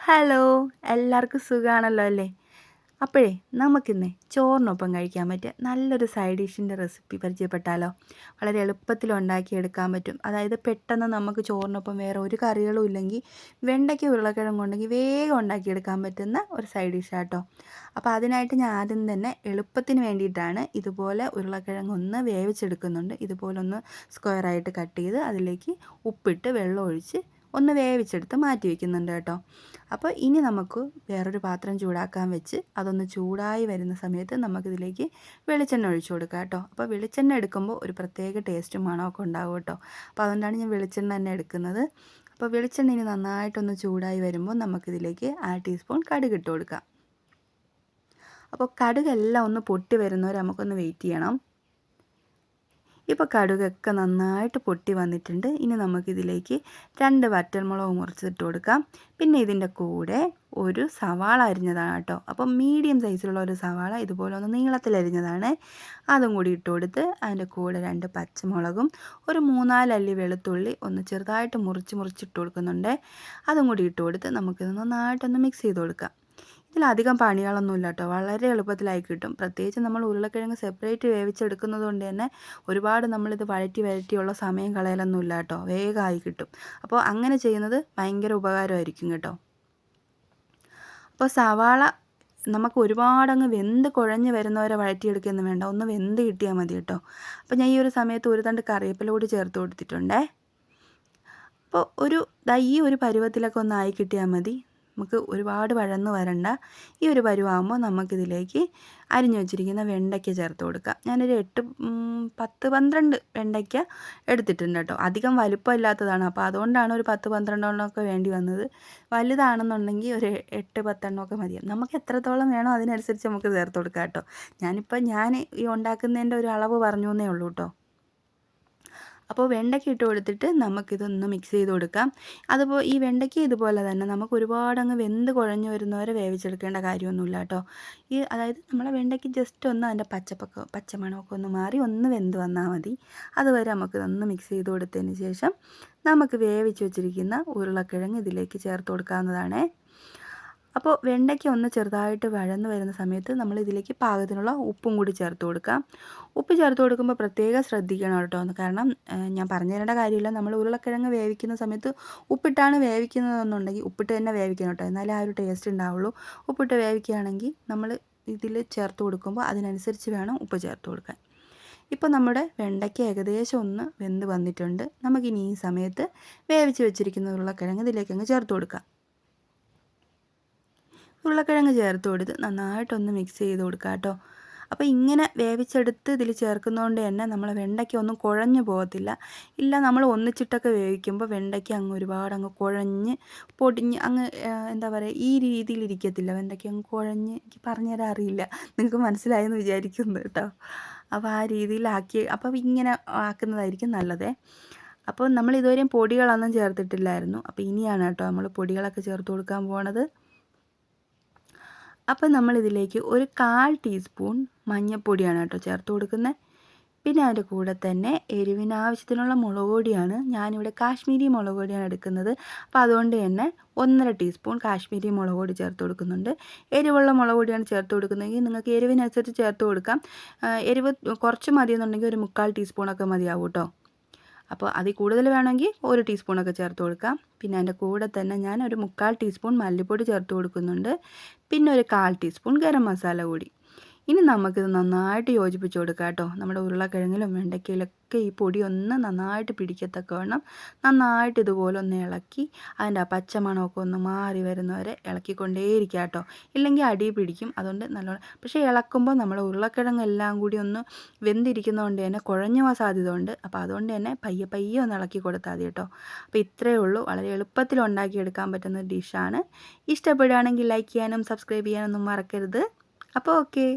Hello, എല്ലാവർക്കും സുഖമാണല്ലോ അല്ലേ? അപ്പോഴേ നമുക്കിന്ന് ചോറിനൊപ്പം കഴിക്കാൻ പറ്റിയ നല്ലൊരു സൈഡ് ഡിഷിൻ്റെ റെസിപ്പി പരിചയപ്പെട്ടാലോ? വളരെ എളുപ്പത്തിൽ ഉണ്ടാക്കിയെടുക്കാൻ പറ്റും. അതായത് പെട്ടെന്ന് നമുക്ക് ചോറിനൊപ്പം വേറെ ഒരു കറികളും ഇല്ലെങ്കിൽ വെണ്ടയ്ക്ക ഉരുളക്കിഴങ്ങ് ഉണ്ടെങ്കിൽ വേഗം ഉണ്ടാക്കിയെടുക്കാൻ പറ്റുന്ന ഒരു സൈഡ് ഡിഷാട്ടോ. അപ്പോൾ അതിനായിട്ട് ഞാൻ ആദ്യം തന്നെ എളുപ്പത്തിന് വേണ്ടിയിട്ടാണ് ഇതുപോലെ ഉരുളക്കിഴങ്ങ് ഒന്ന് വേവിച്ചെടുക്കുന്നുണ്ട്. ഇതുപോലെ ഒന്ന് സ്ക്വയറായിട്ട് കട്ട് ചെയ്ത് അതിലേക്ക് ഉപ്പിട്ട് വെള്ളം ഒഴിച്ച് ഒന്ന് വേവിച്ചെടുത്ത് മാറ്റി വയ്ക്കുന്നുണ്ട് കേട്ടോ. അപ്പോൾ ഇനി നമുക്ക് വേറൊരു പാത്രം ചൂടാക്കാൻ വെച്ച് അതൊന്ന് ചൂടായി വരുന്ന സമയത്ത് നമുക്കിതിലേക്ക് വെളിച്ചെണ്ണ ഒഴിച്ചു കൊടുക്കാം കേട്ടോ. അപ്പോൾ വെളിച്ചെണ്ണ എടുക്കുമ്പോൾ ഒരു പ്രത്യേക ടേസ്റ്റും മണമൊക്കെ ഉണ്ടാവും കേട്ടോ. അപ്പോൾ അതുകൊണ്ടാണ് ഞാൻ വെളിച്ചെണ്ണ തന്നെ എടുക്കുന്നത്. അപ്പോൾ വെളിച്ചെണ്ണ ഇനി നന്നായിട്ടൊന്ന് ചൂടായി വരുമ്പോൾ നമുക്കിതിലേക്ക് 1/2 ടീസ്പൂൺ കടുക് ഇട്ട് കൊടുക്കാം. അപ്പോൾ കടുകെല്ലാം ഒന്ന് പൊട്ടി വരുന്നവരെ നമുക്കൊന്ന് വെയിറ്റ് ചെയ്യണം. ഇപ്പോൾ കടുകൊക്കെ നന്നായിട്ട് പൊട്ടി വന്നിട്ടുണ്ട്. ഇനി നമുക്കിതിലേക്ക് 2 വറ്റൽമുളക് മുറിച്ചിട്ട് കൊടുക്കാം. പിന്നെ ഇതിൻ്റെ കൂടെ ഒരു സവാള അരിഞ്ഞതാണ് കേട്ടോ. അപ്പം മീഡിയം സൈസിലുള്ള ഒരു സവാള ഇതുപോലെ ഒന്ന് നീളത്തിലരിഞ്ഞതാണ്. അതും കൂടി ഇട്ട് കൊടുത്ത് അതിൻ്റെ കൂടെ 2 പച്ചമുളകും ഒരു 3-4 അല്ലി വെളുത്തുള്ളി ഒന്ന് ചെറുതായിട്ട് മുറിച്ചിട്ട് കൊടുക്കുന്നുണ്ട്. അതും കൂടി ഇട്ട് കൊടുത്ത് നമുക്കിത് നന്നായിട്ടൊന്ന് മിക്സ് ചെയ്ത് കൊടുക്കാം. ഇതിലധികം പണികളൊന്നുമില്ല കേട്ടോ. വളരെ എളുപ്പത്തിലായി കിട്ടും. പ്രത്യേകിച്ച് നമ്മൾ ഉരുളക്കിഴങ്ങ് സെപ്പറേറ്റ് വേവിച്ചെടുക്കുന്നത് കൊണ്ട് തന്നെ ഒരുപാട് നമ്മളിത് വഴറ്റിയുള്ള സമയം കളയലൊന്നുമില്ല കേട്ടോ. വേഗമായി കിട്ടും. അപ്പോൾ അങ്ങനെ ചെയ്യുന്നത് ഭയങ്കര ഉപകാരമായിരിക്കും കേട്ടോ. അപ്പോൾ സവാള നമുക്ക് ഒരുപാടങ്ങ് വെന്ത് കുഴഞ്ഞ് വരുന്നവരെ വഴറ്റിയെടുക്കുകയൊന്നും വേണ്ട. ഒന്ന് വെന്ത് കിട്ടിയാൽ മതി കേട്ടോ. അപ്പോൾ ഞാൻ ഈ ഒരു സമയത്ത് ഒരു തണ്ട് കറിവേപ്പില കൂടി ചേർത്ത് കൊടുത്തിട്ടുണ്ടേ. അപ്പോൾ ഈ ഒരു പരുവത്തിലൊക്കെ ഒന്ന് ആയി കിട്ടിയാൽ മതി. നമുക്ക് ഒരുപാട് വഴന്ന് വരണ്ട. ഈ ഒരു പരുവാകുമ്പോൾ നമുക്കിതിലേക്ക് അരിഞ്ഞു വെച്ചിരിക്കുന്ന വെണ്ടയ്ക്ക ചേർത്ത് കൊടുക്കാം. ഞാനൊരു 10-12 വെണ്ടയ്ക്ക എടുത്തിട്ടുണ്ട് കേട്ടോ. അധികം വലുപ്പമില്ലാത്തതാണ്. അപ്പോൾ അതുകൊണ്ടാണ് ഒരു 10-12 എണ്ണമൊക്കെ വേണ്ടി വന്നത്. വലുതാണെന്നുണ്ടെങ്കിൽ ഒരു 8-10 എണ്ണമൊക്കെ മതിയാവും. നമുക്ക് എത്രത്തോളം വേണോ അതിനനുസരിച്ച് നമുക്ക് ചേർത്ത് കൊടുക്കാം കേട്ടോ. ഞാൻ ഈ ഉണ്ടാക്കുന്നതിൻ്റെ ഒരു അളവ് പറഞ്ഞു എന്നേ ഉള്ളൂ കേട്ടോ. അപ്പോൾ വെണ്ടയ്ക്ക ഇട്ട് കൊടുത്തിട്ട് നമുക്കിതൊന്ന് മിക്സ് ചെയ്ത് കൊടുക്കാം. ഈ വെണ്ടയ്ക്ക ഇതുപോലെ തന്നെ നമുക്ക് ഒരുപാടങ്ങ് വെന്ത് കുഴഞ്ഞു വരുന്നവരെ വേവിച്ചെടുക്കേണ്ട കാര്യമൊന്നുമില്ല കേട്ടോ. അതായത് നമ്മളെ വെണ്ടയ്ക്ക് ജസ്റ്റ് ഒന്ന് അതിൻ്റെ പച്ചമണമൊക്കെ ഒന്ന് മാറി ഒന്ന് വെന്ത് വന്നാൽ മതി. അതുവരെ നമുക്കിതൊന്ന് മിക്സ് ചെയ്ത് കൊടുത്തതിന് ശേഷം നമുക്ക് വേവിച്ച് വെച്ചിരിക്കുന്ന ഉരുളക്കിഴങ്ങ് ഇതിലേക്ക് ചേർത്ത് കൊടുക്കാവുന്നതാണ്. അപ്പോൾ വെണ്ടയ്ക്ക ഒന്ന് ചെറുതായിട്ട് വഴന്ന് വരുന്ന സമയത്ത് നമ്മൾ ഇതിലേക്ക് പാകത്തിനുള്ള ഉപ്പും കൂടി ചേർത്ത് കൊടുക്കാം. ഉപ്പ് ചേർത്ത് കൊടുക്കുമ്പോൾ പ്രത്യേകം ശ്രദ്ധിക്കണം കേട്ടോ. കാരണം ഞാൻ പറഞ്ഞു തരേണ്ട കാര്യമില്ല. നമ്മൾ ഉരുളക്കിഴങ്ങ് വേവിക്കുന്ന സമയത്ത് ഉപ്പിട്ടാണ് വേവിക്കുന്നതെന്നുണ്ടെങ്കിൽ ഉപ്പിട്ട് തന്നെ വേവിക്കണം കേട്ടോ. എന്നാലേ ആ ഒരു ടേസ്റ്റ് ഉണ്ടാവുള്ളൂ. ഉപ്പിട്ട് വേവിക്കുകയാണെങ്കിൽ നമ്മൾ ഇതിൽ ചേർത്ത് കൊടുക്കുമ്പോൾ അതിനനുസരിച്ച് വേണം ഉപ്പ് ചേർത്ത് കൊടുക്കാൻ. ഇപ്പോൾ നമ്മുടെ വെണ്ടയ്ക്ക ഏകദേശം ഒന്ന് വെന്ത് വന്നിട്ടുണ്ട്. നമുക്കിനി ഈ സമയത്ത് വേവിച്ച് വെച്ചിരിക്കുന്ന ഉരുളക്കിഴങ്ങ് ഇതിലേക്കങ്ങ് ചേർത്ത് കൊടുക്കാം. ഉരുളക്കിഴങ്ങ് ചേർത്ത് കൊടുത്ത് നന്നായിട്ടൊന്ന് മിക്സ് ചെയ്ത് കൊടുക്കുക കേട്ടോ. അപ്പോൾ ഇങ്ങനെ വേവിച്ചെടുത്ത് ഇതിൽ ചേർക്കുന്നതുകൊണ്ട് തന്നെ നമ്മളെ വെണ്ടയ്ക്ക ഒന്നും കുഴഞ്ഞു പോകത്തില്ല. നമ്മൾ ഒന്നിച്ചിട്ടൊക്കെ വേവിക്കുമ്പോൾ വെണ്ടയ്ക്ക ഒരുപാട് കുഴഞ്ഞ് പൊടിഞ്ഞ് എന്താ പറയുക, ഈ രീതിയിലിരിക്കത്തില്ല. വെണ്ടയ്ക്ക കുഴഞ്ഞ് എനിക്ക് പറഞ്ഞുതരാൻ അറിയില്ല. നിങ്ങൾക്ക് മനസ്സിലായെന്ന് വിചാരിക്കുന്നു കേട്ടോ. അപ്പോൾ ആ രീതിയിലാക്കി ഇങ്ങനെ ആക്കുന്നതായിരിക്കും നല്ലത്. അപ്പോൾ നമ്മൾ ഇതുവരെയും പൊടികളൊന്നും ചേർത്തിട്ടില്ലായിരുന്നു. അപ്പോൾ ഇനിയാണ് കേട്ടോ നമ്മൾ പൊടികളൊക്കെ ചേർത്ത് കൊടുക്കാൻ പോണത്. അപ്പോൾ നമ്മളിതിലേക്ക് ഒരു 1/4 ടീസ്പൂൺ മഞ്ഞൾപ്പൊടിയാണ് കേട്ടോ ചേർത്ത് കൊടുക്കുന്നത്. പിന്നെ അതിൻ്റെ കൂടെ തന്നെ എരിവിനാവശ്യത്തിനുള്ള മുളക് പൊടിയാണ്. ഞാനിവിടെ കാശ്മീരി മുളക് പൊടിയാണ് എടുക്കുന്നത്. അപ്പോൾ അതുകൊണ്ട് തന്നെ 1.5 ടീസ്പൂൺ കാശ്മീരി മുളക് പൊടി ചേർത്ത് കൊടുക്കുന്നുണ്ട്. എരിവുള്ള മുളക് പൊടിയാണ് ചേർത്ത് കൊടുക്കുന്നതെങ്കിൽ നിങ്ങൾക്ക് എരിവിനനുസരിച്ച് ചേർത്ത് കൊടുക്കാം. എരിവ് കുറച്ച് മതിയെന്നുണ്ടെങ്കിൽ ഒരു 3/4 ടീസ്പൂണൊക്കെ മതിയാവും കേട്ടോ. അപ്പോൾ അതിൽ കൂടുതൽ വേണമെങ്കിൽ 1 ടീസ്പൂണൊക്കെ ചേർത്ത് കൊടുക്കാം. പിന്നെ അതിൻ്റെ കൂടെ തന്നെ ഞാൻ ഒരു 3/4 ടീസ്പൂൺ മല്ലിപ്പൊടി ചേർത്ത് കൊടുക്കുന്നുണ്ട്. പിന്നെ ഒരു 1/4 ടീസ്പൂൺ ഗരം മസാല കൂടി. ഇനി നമുക്കിത് നന്നായിട്ട് യോജിപ്പിച്ച് കൊടുക്കാം കേട്ടോ. നമ്മുടെ ഉരുളക്കിഴങ്ങിലും വെണ്ടയ്ക്കയിലൊക്കെ ഈ പൊടി ഒന്ന് നന്നായിട്ട് പിടിക്കത്തക്കവണ്ണം നന്നായിട്ട് ഇതുപോലെ ഒന്ന് ഇളക്കി അതിൻ്റെ ആ പച്ചമണമൊക്കെ ഒന്ന് മാറി വരുന്നവരെ ഇളക്കിക്കൊണ്ടേയിരിക്കുക കേട്ടോ. ഇല്ലെങ്കിൽ അടി പിടിക്കും. അതുകൊണ്ട് നല്ലോണം പക്ഷേ ഇളക്കുമ്പോൾ നമ്മുടെ ഉരുളക്കിഴങ്ങെല്ലാം കൂടി ഒന്ന് വെന്തിരിക്കുന്നതുകൊണ്ട് തന്നെ കുഴഞ്ഞു പോകാൻ സാധ്യത ഉണ്ട്. അപ്പോൾ അതുകൊണ്ട് തന്നെ പയ്യെ ഒന്ന് ഇളക്കി കൊടുത്താൽ മതി കേട്ടോ. അപ്പോൾ ഇത്രയേ ഉള്ളൂ. വളരെ എളുപ്പത്തിൽ ഉണ്ടാക്കിയെടുക്കാൻ പറ്റുന്ന ഡിഷാണ്. ഇഷ്ടപ്പെടുകയാണെങ്കിൽ ലൈക്ക് ചെയ്യാനും സബ്സ്ക്രൈബ് ചെയ്യാനൊന്നും മറക്കരുത്. അപ്പോൾ ഓക്കെ.